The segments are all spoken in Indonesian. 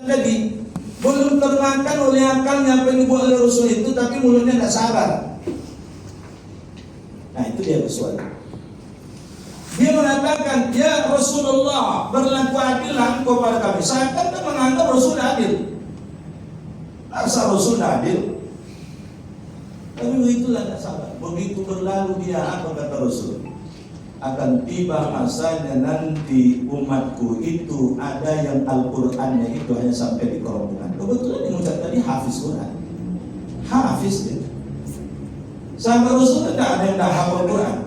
Jadi belum termakan oleh akalnya apa yang dibuat oleh Rasul itu, tapi mulutnya tidak sabar. Nah itu dia Rasul. Dia mengatakan, ya Rasulullah, berlaku adillah engkau pada kami. Saya kan menganggap Rasul adil. Asal Rasul adil. Tapi begitulah tidak sabar. Begitu berlalu dia, apa kata Rasul? Akan tiba masanya nanti umatku itu ada yang Al-Qur'annya itu hanya sampai di kerongkongan. Kebetulan yang ucap tadi hafiz Quran. Hafiz dia. Sahabat Rasul tidak ada yang dah hafal Quran.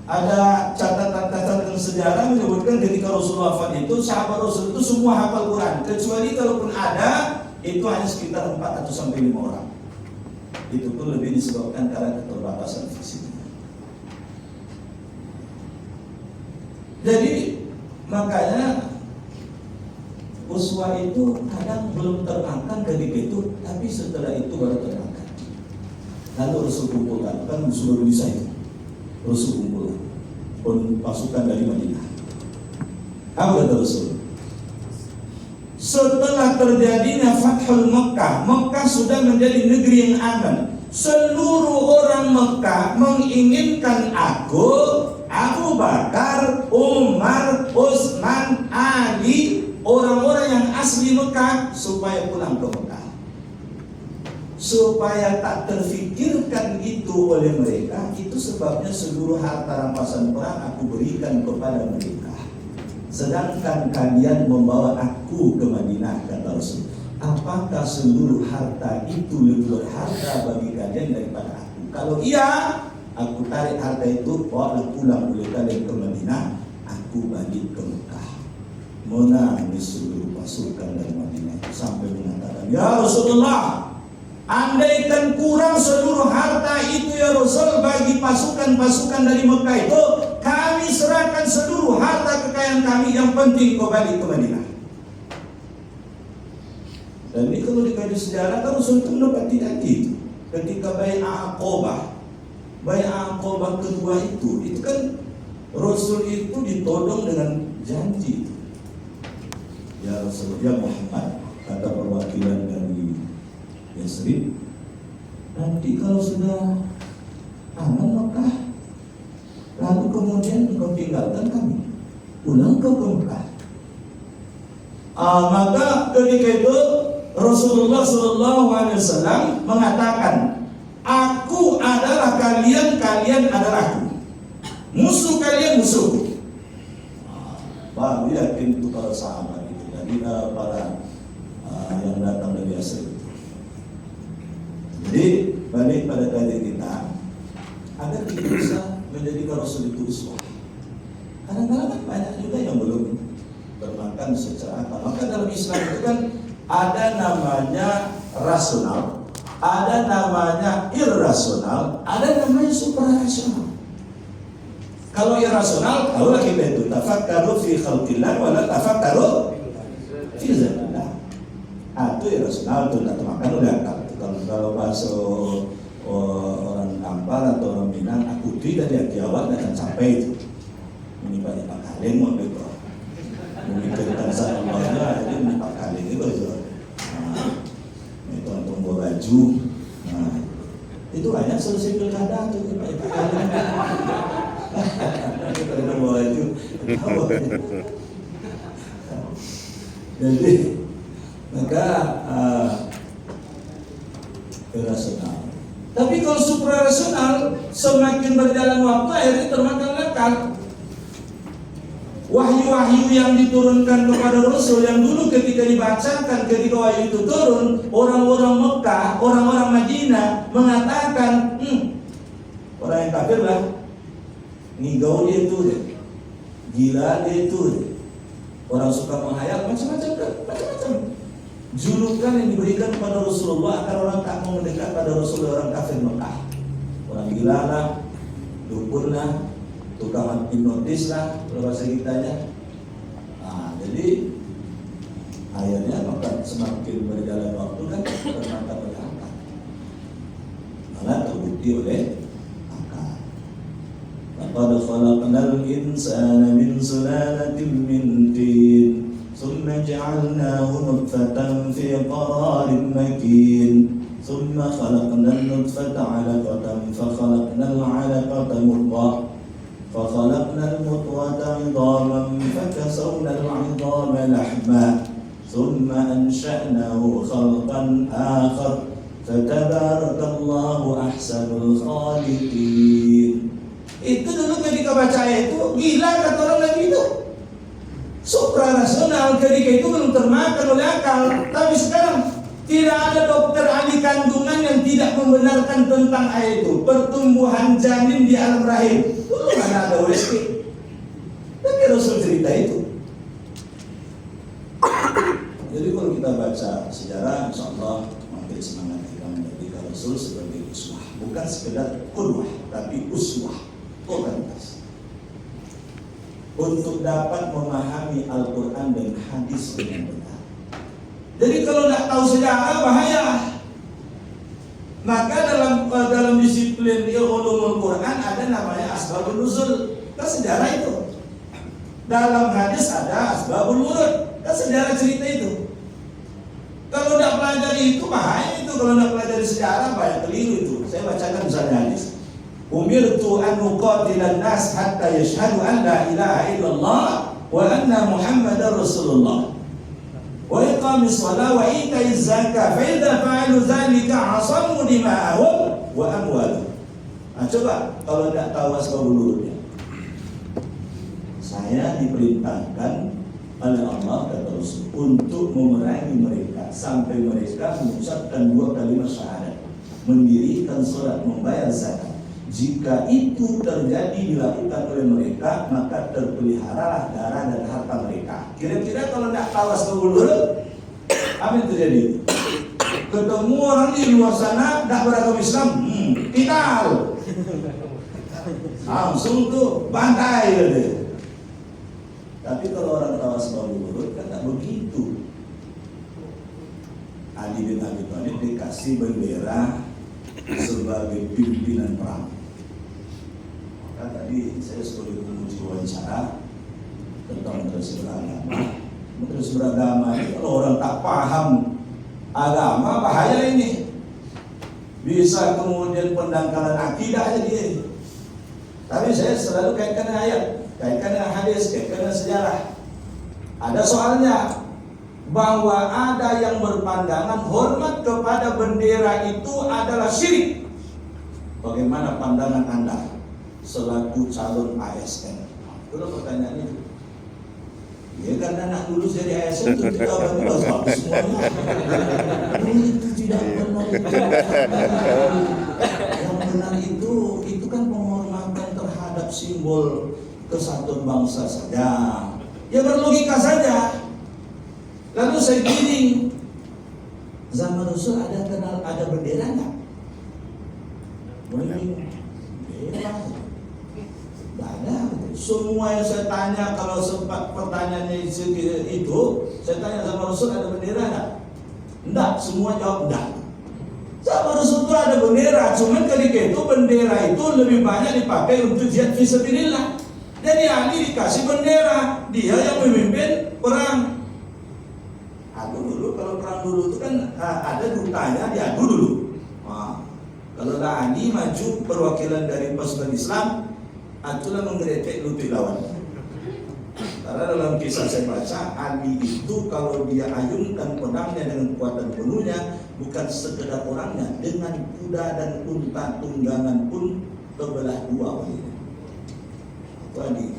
Ada catatan-catatan sejarah menyebutkan ketika Rasulullah wafat itu sahabat Rasul itu semua hafal Quran, kecuali kalaupun ada itu hanya sekitar 4 atau sampai 5 orang. Itu pun lebih disebabkan karena keterbatasan fisiknya. Jadi makanya uswah itu kadang belum terangkat ketika itu, tapi setelah itu baru terangkat. Lalu Rasul kumpulkan, kan sudah bisa itu. Rasul kumpulkan pun pasukan dari Madinah. Apa kata Rasul? Setelah terjadinya Fathul Mekah, Mekah sudah menjadi negeri yang aman. Seluruh orang Mekah menginginkan aku, Abu Bakar, Umar, Utsman, Ali, orang-orang yang asli Mekah supaya pulang ke Mekah. Supaya tak terfikirkan itu oleh mereka, itu sebabnya seluruh harta rampasan perang aku berikan kepada mereka. Sedangkan kalian membawa aku ke Madinah, kata Rasul. Apakah seluruh harta itu lebih berharga bagi kalian daripada aku? Kalau iya, aku tarik harta itu, bawalah pulang oleh kalian ke Madinah, aku balik ke Mekah. Menangis seluruh pasukan dari Madinah sampai mengatakan, ya Rasulullah, andaikan kurang seluruh harta itu ya Rasul bagi pasukan-pasukan dari Mekah itu, kami serahkan seluruh harta kekayaan kami, yang penting kau balik ke Madinah. Dan ini kalau dikaji sejarah kan Rasul itu mendapati lagi ketika Bai'ah Aqabah. Bai'ah Aqabah kedua itu kan Rasul itu ditodong dengan janji. Ya Rasulullah Muhammad, kata perwakilan dari Yasrib, nanti kalau sudah aman Mekah, lalu kemudian engkau tinggalkan kami, pulang ke Mekah. Maka ketika itu Rasulullah SAW mengatakan, aku adalah kalian, kalian adalah aku, musuh kalian musuhku. Baru yakin itu para sahabat itu, jadi para yang datang dari Yasrib. Jadi balik pada kajian kita, agar kita bisa menjadikan Rasul itu uswah. Kadang-kadang kan banyak juga yang belum bermakan secara akal. Maka dalam Islam itu kan ada namanya rasional, ada namanya irrasional, ada namanya suprarasional. Kalau irrasional, tahulah kita itu tafakkaru fi khalqillah wa la tafakkaru fi zatillah. Itu irrasional, itu tidak termakan oleh akal. Kalau bahasa orang Kampar atau orang Minang, aku tidak dari Jawa akan sampai itu. Ini banyak Pak Kaleng mau itu. Memikirkan saya Allahnya, jadi ini Pak Kaleng itu aja. Itu untuk bawa baju. Nah, itu banyak selesai pilkada tuh Pak Kaleng. Kita bawa baju. Jadi maka irrasional. Tapi kalau suprarasional, semakin berjalan waktu akhirnya termakan akal. Wahyu-wahyu yang diturunkan kepada Rasul yang dulu ketika dibacakan, ketika wahyu itu turun, orang-orang Mekah, orang-orang Madinah mengatakan, orang yang kafir lah, ngigau dia itu deh, gila dia itu deh, orang suka menghayal, macam-macam. Julukan yang diberikan kepada Rasulullah agar orang tak mau mendekat pada Rasulullah, orang kafir Mekah. Orang gila lah, dukun lah, tukang hipnotis lah, kalau bahasa kitanya. Nah, jadi akhirnya maka semakin berjalan waktu kan ternyata berangkat, malah terbukti oleh akal. Laqad khalaqnal insana min sulalatin min tin. ثم جعلناه نطفة في قرار مكين ثم خلقنا النطفة علقة فخلقنا العلقة مضغة فخلقنا المضغة عظاما فكسونا العظام لحما ثم أنشأناه خلقا آخر فتبارك الله أحسن الخالقين. Itu dulu ketika baca itu gila kata orang lagi itu. Suprarasional ketika itu belum termakan oleh akal. Tapi sekarang tidak ada dokter ahli kandungan yang tidak membenarkan tentang ayat itu. Pertumbuhan janin di alam rahim. Dulu mana ada USG. Tapi Rasul cerita itu. Jadi kalau kita baca sejarah, insya Allah makin semangat kita menjadikan Rasul sebagai uswah. Bukan sekedar qudwah, tapi uswah, otoritas. Untuk dapat memahami Al-Quran dan hadis dengan benar. Jadi kalau tidak tahu sejarah bahaya. Maka dalam disiplin ulumul Quran ada namanya asbabun nuzul. Kan sejarah itu. Dalam hadis ada asbabul wurud. Kan sejarah cerita itu. Kalau tidak pelajari itu bahaya itu. Kalau tidak pelajari sejarah bahaya, keliru itu. Saya bacakan misalnya hadis. Umirtu an nuqatilan nas hatta yashhadu an la ilaha illallah wa anna Muhammadar Rasulullah wa iqamis shalah wa itaiz zakah fa idza fa'alu dzalika 'asamu dima'ahum wa amwaluhum. Nah, coba kalau tidak tahu asbabul wurudnya. Saya diperintahkan oleh Allah kata Rasul untuk memerangi mereka sampai mereka mengucapkan 2 kalimat syahadat, mendirikan salat, membayar zakat. Jika itu terjadi dilakukan oleh mereka, maka terpeliharalah darah dan harta mereka. Kira-kira kalau tidak tahu asbabul wurud, apa yang terjadi? Ketemu orang di luar sana tidak beragama Islam, kital, langsung tuh bantai gitu. Tapi kalau orang tahu asbabul wurud kan tidak begitu. Ali bin Abi Thalib dikasih bendera sebagai pimpinan perang. Maka tadi saya sebagai penguji wawancara tentang moderasi beragama. Moderasi beragama itu kalau orang tak paham agama bahaya ini. Bisa kemudian pendangkalan akidah jadi. Tapi saya selalu kaitkan dengan ayat, kaitkan dengan hadis, kaitkan dengan sejarah. Ada soalnya bahwa ada yang berpandangan hormat kepada bendera itu adalah syirik. Bagaimana pandangan Anda selaku calon ASN? Itu pertanyaannya. Ya karena anak lulus dari ASN itu tidak bagus semuanya. Itu tidak benar. Yang benar itu kan penghormatan terhadap simbol kesatuan bangsa saja. Ya berlogika saja. Lalu saya giring, zaman Rasul ada bendera nggak? Bendera, nggak ada. Semua yang saya tanya kalau sempat pertanyaannya itu, saya tanya sama Rasul ada bendera nggak? Enggak, semua jawab enggak. Sama Rasul itu ada bendera, cuman ketika itu bendera itu lebih banyak dipakai untuk jihad fisabilillah. Jadi Ali dikasih bendera, dia yang memimpin perang. Dulu kalau perang dulu itu kan ada dutanya diadu dulu. Kalau Ali maju perwakilan dari pasukan Islam, itulah menggeletek lutut lawan. Karena dalam kisah saya baca, Ali itu kalau dia ayunkan pedangnya dengan kekuatan penuhnya, bukan sekedar orangnya, dengan kuda dan unta tunggangan pun terbelah dua. Itu Ali.